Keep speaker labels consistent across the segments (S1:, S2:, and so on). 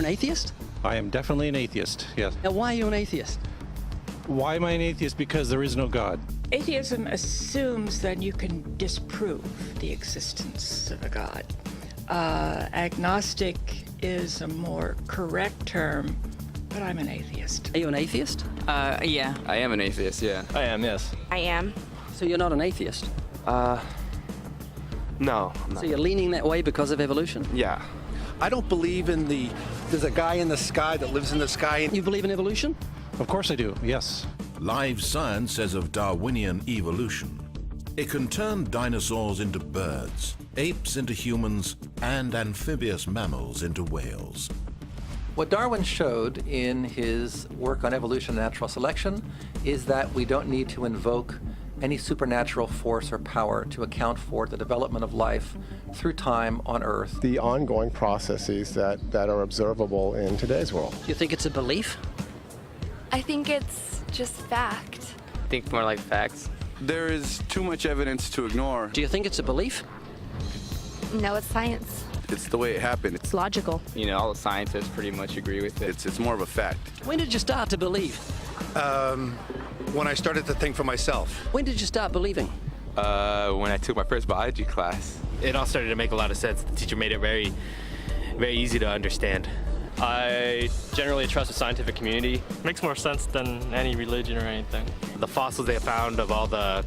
S1: atheist?
S2: I am definitely an atheist, yes.
S1: Now, why are you an atheist?
S2: Why am I an atheist? Because there is no God.
S3: Atheism assumes that you can disprove the existence of a God. Agnostic is a more correct term, but I'm an atheist.
S1: Are you an atheist?
S4: Yeah.
S5: I am an atheist, yeah.
S6: I am, yes.
S4: I am.
S1: So you're not an atheist?
S6: No, I'm not.
S1: So you're leaning that way because of evolution?
S6: Yeah.
S7: I don't believe in there's a guy in the sky that lives in the sky.
S1: You believe in evolution?
S2: Of course I do, yes.
S8: Live science says of Darwinian evolution. It can turn dinosaurs into birds, apes into humans, and amphibious mammals into whales.
S9: What Darwin showed in his work on evolution and natural selection is that we don't need to invoke any supernatural force or power to account for the development of life through time on Earth.
S10: The ongoing processes that are observable in today's world.
S1: Do you think it's a belief?
S11: I think it's just fact.
S5: I think more like facts.
S12: There is too much evidence to ignore.
S1: Do you think it's a belief?
S11: No, it's science.
S12: It's the way it happened.
S11: It's logical.
S5: You know, all the scientists pretty much agree with it.
S12: It's more of a fact.
S1: When did you start to believe?
S7: When I started to think for myself.
S1: When did you start believing?
S5: When I took my first biology class.
S6: It all started to make a lot of sense. The teacher made it very, very easy to understand. I generally trust the scientific community. Makes more sense than any religion or anything. The fossils they found of all the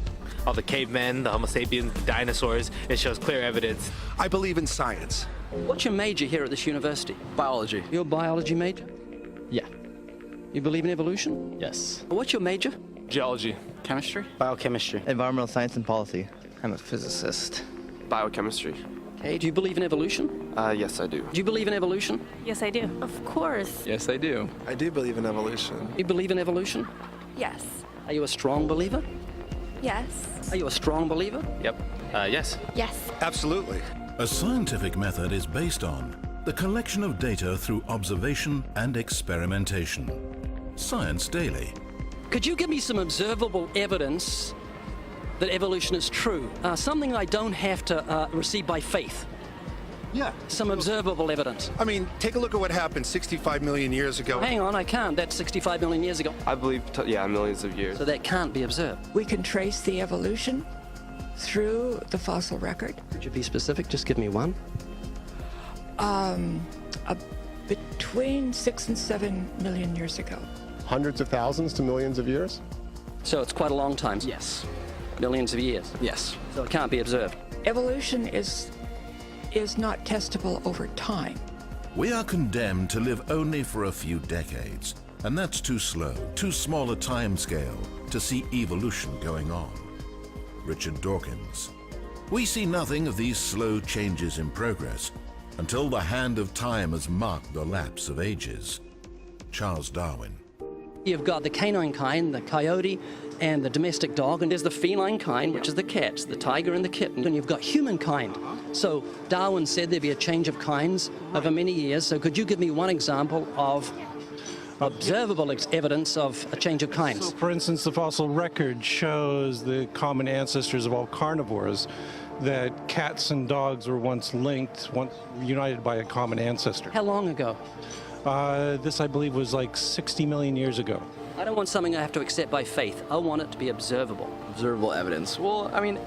S6: cavemen, the Homo sapiens, the dinosaurs, it shows clear evidence.
S7: I believe in science.
S1: What's your major here at this university?
S5: Biology.
S1: You're a biology major?
S6: Yeah.
S1: You believe in evolution?
S6: Yes.
S1: What's your major?
S6: Geology.
S5: Chemistry?
S13: Biochemistry. Environmental science and policy.
S5: I'm a physicist.
S6: Biochemistry.
S1: Okay, do you believe in evolution?
S6: Yes, I do.
S1: Do you believe in evolution?
S4: Yes, I do.
S11: Of course.
S5: Yes, I do.
S6: I do believe in evolution.
S1: You believe in evolution?
S11: Yes.
S1: Are you a strong believer?
S11: Yes.
S1: Are you a strong believer?
S6: Yep. Yes.
S11: Yes.
S7: Absolutely.
S8: A scientific method is based on the collection of data through observation and experimentation. Science Daily.
S1: Could you give me some observable evidence that evolution is true? Something I don't have to receive by faith.
S7: Yeah.
S1: Some observable evidence.
S7: I mean, take a look at what happened 65 million years ago.
S1: Hang on, I can't. That's 65 million years ago.
S6: I believe, millions of years.
S1: So that can't be observed.
S3: We can trace the evolution through the fossil record.
S1: Could you be specific? Just give me one.
S3: Between 6 and 7 million years ago.
S10: Hundreds of thousands to millions of years?
S1: So it's quite a long time.
S5: Yes.
S1: Millions of years.
S5: Yes.
S1: So it can't be observed.
S3: Evolution is not testable over time.
S8: We are condemned to live only for a few decades, and that's too slow, too small a time scale to see evolution going on. Richard Dawkins. We see nothing of these slow changes in progress until the hand of time has marked the lapse of ages. Charles Darwin.
S1: You've got the canine kind, the coyote, and the domestic dog, and there's the feline kind, which is the cats, the tiger and the kitten, and you've got humankind. So Darwin said there'd be a change of kinds over many years, so could you give me one example of observable evidence of a change of kinds?
S2: So, for instance, the fossil record shows the common ancestors of all carnivores, that cats and dogs were once linked, once united by a common ancestor.
S1: How long ago?
S2: This, I believe, was like 60 million years ago.
S1: I don't want something I have to accept by faith. I want it to be observable.
S5: Observable evidence. Well, I mean,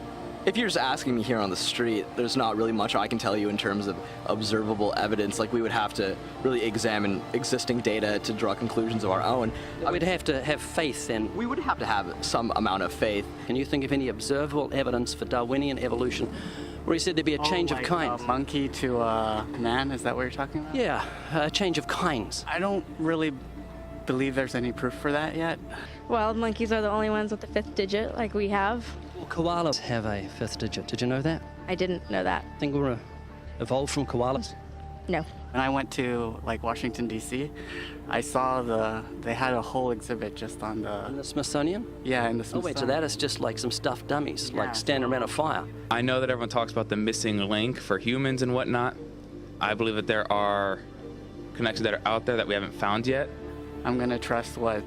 S5: if you're just asking me here on the street, there's not really much I can tell you in terms of observable evidence. Like, we would have to really examine existing data to draw conclusions of our own.
S1: I would have to have faith then.
S5: We would have to have some amount of faith.
S1: Can you think of any observable evidence for Darwinian evolution where he said there'd be a change of kinds?
S5: A monkey to a man, is that what you're talking about?
S1: Yeah, a change of kinds.
S5: I don't really believe there's any proof for that yet.
S11: Well, monkeys are the only ones with the 5th digit, like we have.
S1: Well, koalas have a 5th digit. Did you know that?
S11: I didn't know that.
S1: Think we're evolved from koalas?
S11: No.
S5: When I went to, like, Washington, D.C., I saw they had a whole exhibit just on the...
S1: In the Smithsonian?
S5: Yeah, in the
S1: Oh,
S5: Smithsonian.
S1: wait, so that is just like some stuffed dummies, like standing around a fire.
S14: I know that everyone talks about the missing link for humans and whatnot. I believe that there are connections that are out there that we haven't found yet.
S5: I'm going to trust what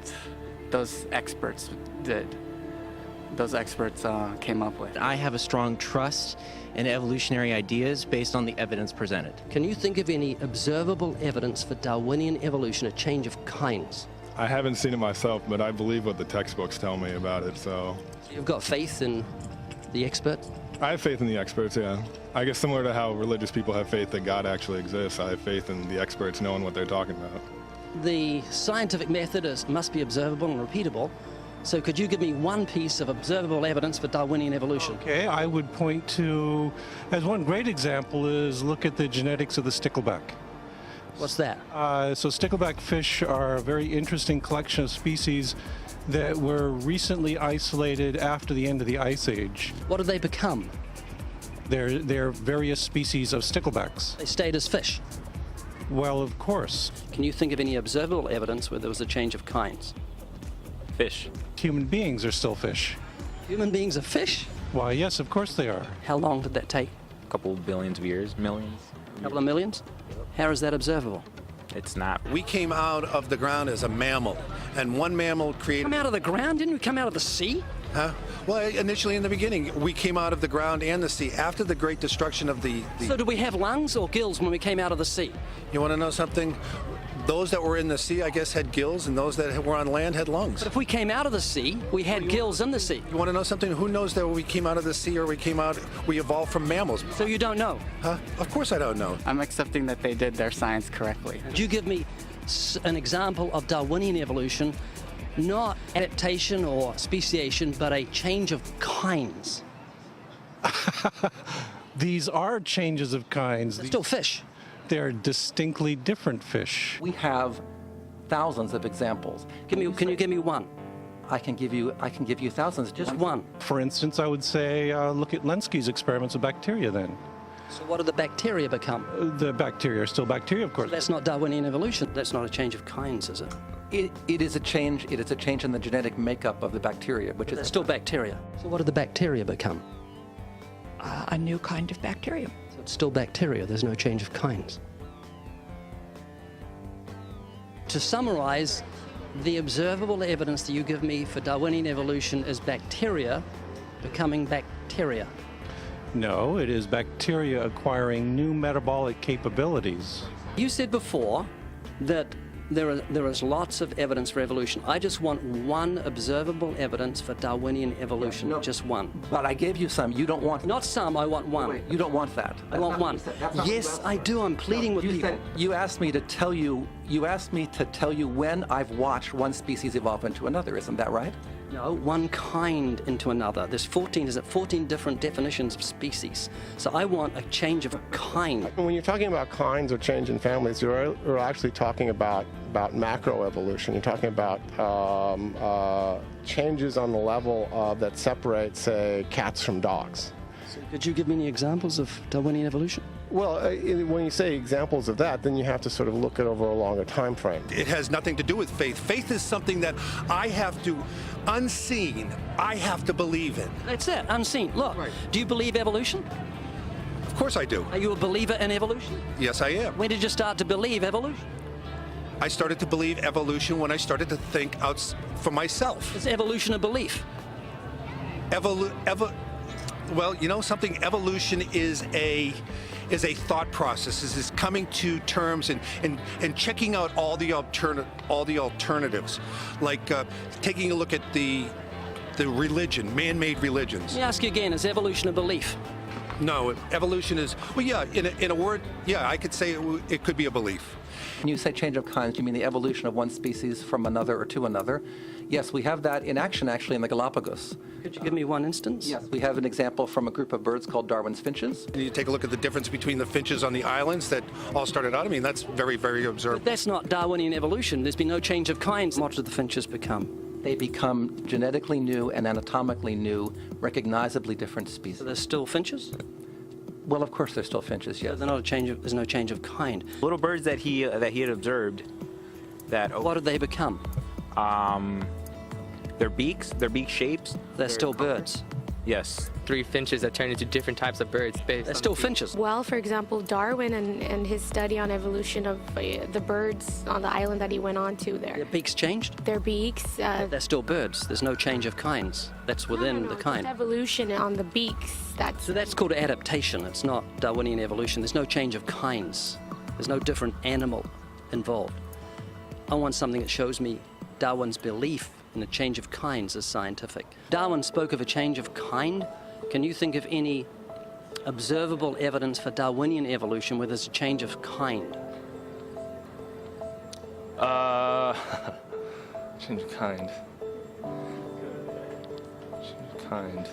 S5: those experts did.
S4: those experts came up with.
S15: I have a strong trust in evolutionary ideas based on the evidence presented.
S1: Can you think of any observable evidence for Darwinian evolution, a change of kinds?
S16: I haven't seen it myself, but I believe what the textbooks tell me about it, so.
S1: You've got faith in the experts?
S16: I have faith in the experts, yeah. I guess similar to how religious people have faith that God actually exists, I have faith in the experts knowing what they're talking about.
S1: The scientific method must be observable and repeatable. So could you give me one piece of observable evidence for Darwinian evolution?
S2: Okay, I would point to, as one great example is look at the genetics of the stickleback.
S1: What's that?
S2: So stickleback fish are a very interesting collection of species that were recently isolated after the end of the Ice Age.
S1: What did they become?
S2: They're various species of sticklebacks.
S1: They stayed as fish?
S2: Well, of course.
S1: Can you think of any observable evidence where there was a change of kinds?
S14: Fish.
S2: Human beings are still fish.
S1: Human beings are fish?
S2: Why, yes, of course they are.
S1: How long did that take?
S14: A couple billions of years, millions.
S1: A couple of millions? How is that observable?
S14: It's not.
S7: We came out of the ground as a mammal, and one mammal created...
S1: Come out of the ground? Didn't we come out of the sea?
S7: Huh? Well, initially in the beginning, we came out of the ground and the sea after the great destruction of the...
S1: So did we have lungs or gills when we came out of the sea?
S7: You want to know something? Those that were in the sea, I guess, had gills, and those that were on land had lungs.
S1: But if we came out of the sea, we had gills in the sea.
S7: You want to know something? Who knows that we came out of the sea or we evolved from mammals?
S1: So you don't know?
S7: Huh? Of course I don't know.
S4: I'm accepting that they did their science correctly.
S1: Could you give me an example of Darwinian evolution, not adaptation or speciation, but a change of kinds?
S2: These are changes of kinds.
S1: They're still fish.
S2: They're distinctly different fish.
S9: We have thousands of examples.
S1: Can you give me one?
S9: I can give you thousands.
S1: Just one.
S2: For instance, I would say look at Lenski's experiments of bacteria then.
S1: So what did the bacteria become?
S2: The bacteria are still bacteria, of course.
S1: So that's not Darwinian evolution. That's not a change of kinds, is it?
S9: It is a change. It is a change in the genetic makeup of the bacteria, which is
S1: still bacteria. So what did the bacteria become?
S3: A new kind of bacterium.
S1: So it's still bacteria. There's no change of kinds. To summarize, the observable evidence that you give me for Darwinian evolution is bacteria becoming bacteria.
S2: No, it is bacteria acquiring new metabolic capabilities.
S1: You said before that there is lots of evidence for evolution. I just want one observable evidence for Darwinian evolution, just one.
S9: But I gave you some. You don't want...
S1: Not some, I want one.
S9: Wait, you don't want that.
S1: I want one. Yes, I do. I'm pleading with people.
S9: You asked me to tell you when I've watched one species evolve into another. Isn't that right?
S1: No, one kind into another. There's 14 different definitions of species. So I want a change of kind.
S10: When you're talking about kinds or change in families, you're actually talking about macroevolution. You're talking about changes on the level that separate, say, cats from dogs.
S1: So could you give me any examples of Darwinian evolution?
S10: Well, when you say examples of that, then you have to sort of look at over a longer time frame.
S7: It has nothing to do with faith. Faith is something that I have to, unseen, I have to believe in.
S1: That's it, unseen. Look, do you believe evolution?
S7: Of course I do.
S1: Are you a believer in evolution?
S7: Yes, I am.
S1: When did you start to believe evolution?
S7: I started to believe evolution when I started to think out for myself.
S1: Is evolution a belief?
S7: Well, you know something? Evolution is a thought process. Is coming to terms and checking out all the alternatives, like taking a look at the religion, man-made religions.
S1: Let me ask you again: is evolution a belief?
S7: No, evolution is, well, yeah. In a word, yeah, I could say it could be a belief.
S9: When you say change of kinds, you mean the evolution of one species from another or to another? Yes, we have that in action, actually, in the Galapagos.
S1: Could you give me one instance?
S9: Yes, we have an example from a group of birds called Darwin's finches.
S7: And you take a look at the difference between the finches on the islands that all started out. I mean, that's very, very observable.
S1: But that's not Darwinian evolution. There's been no change of kinds. What did the finches become?
S9: They become genetically new and anatomically new, recognizably different species.
S1: So they're still finches?
S9: Well, of course, they're still finches, yes.
S1: So they're not there's no change of kind.
S14: Little birds that he had observed that...
S1: What did they become?
S14: Their beaks, their beak shapes.
S1: They're still birds.
S6: Yes. 3 finches that turn into different types of birds based
S1: They're
S6: on
S1: still
S6: the
S1: finches.
S17: Well, for example, Darwin and his study on evolution of the birds on the island that he went on to there.
S1: Their beaks changed?
S17: Their beaks.
S1: They're still birds. There's no change of kinds. That's within the kind.
S17: Just evolution on the beaks.
S1: So that's called adaptation. It's not Darwinian evolution. There's no change of kinds. There's no different animal involved. I want something that shows me Darwin's belief in a change of kinds is scientific. Darwin spoke of a change of kind. Can you think of any observable evidence for Darwinian evolution where there's a change of kind?
S6: Change of kind. Change of kind.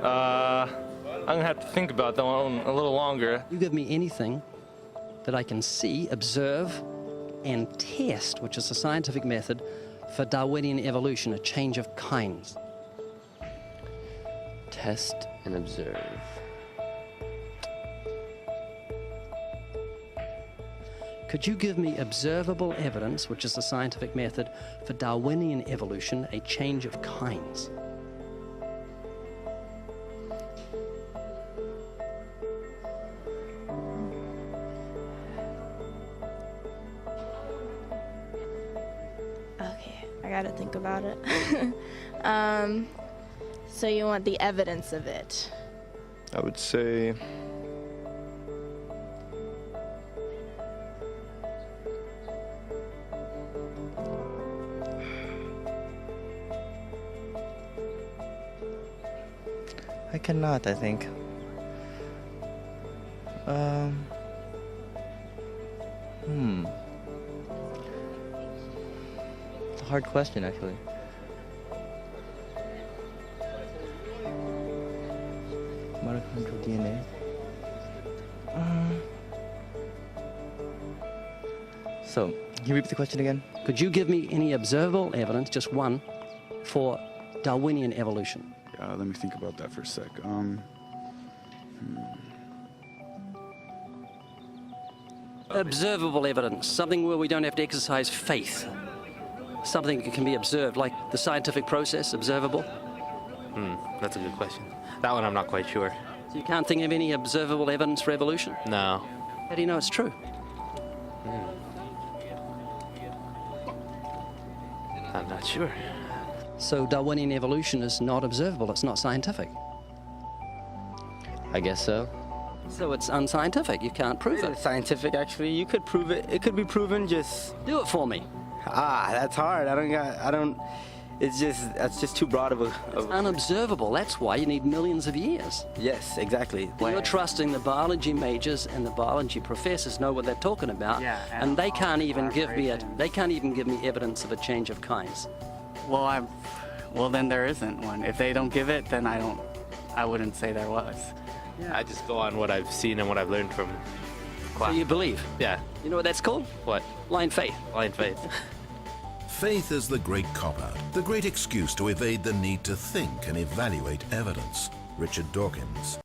S6: I'm gonna have to think about that one a little longer.
S1: You give me anything that I can see, observe, and test, which is a scientific method for Darwinian evolution, a change of kinds.
S18: Test and observe.
S1: Could you give me observable evidence, which is a scientific method for Darwinian evolution, a change of kinds?
S11: Okay, I gotta think about it. So you want the evidence of it?
S19: I would say
S13: I cannot, I think. It's a hard question, actually. Mitochondrial DNA. So, can you repeat the question again?
S1: Could you give me any observable evidence, just one, for Darwinian evolution?
S12: Let me think about that for a sec.
S1: Observable evidence, something where we don't have to exercise faith. Something that can be observed, like the scientific process, observable.
S6: That's a good question. That one I'm not quite sure.
S1: So you can't think of any observable evidence for evolution?
S6: No.
S1: How do you know it's true?
S6: I'm not sure.
S1: So Darwinian evolution is not observable, it's not scientific.
S18: I guess so.
S1: So it's unscientific, you can't prove it.
S20: It's scientific, actually. You could prove it. It could be proven, just...
S1: Do it for me.
S20: That's hard. That's just too broad of a...
S1: It's unobservable, that's why you need millions of years.
S20: Yes, exactly.
S1: You're trusting the biology majors and the biology professors know what they're talking about, and they can't even give me evidence of a change of kinds.
S4: Well, then there isn't one. If they don't give it, then I wouldn't say there was.
S6: Yeah. I just go on what I've seen and what I've learned from class.
S1: So you believe?
S6: Yeah.
S1: You know what that's called?
S6: What?
S1: Blind faith.
S6: Blind faith.
S8: Faith is the great cop-out, the great excuse to evade the need to think and evaluate evidence. Richard Dawkins.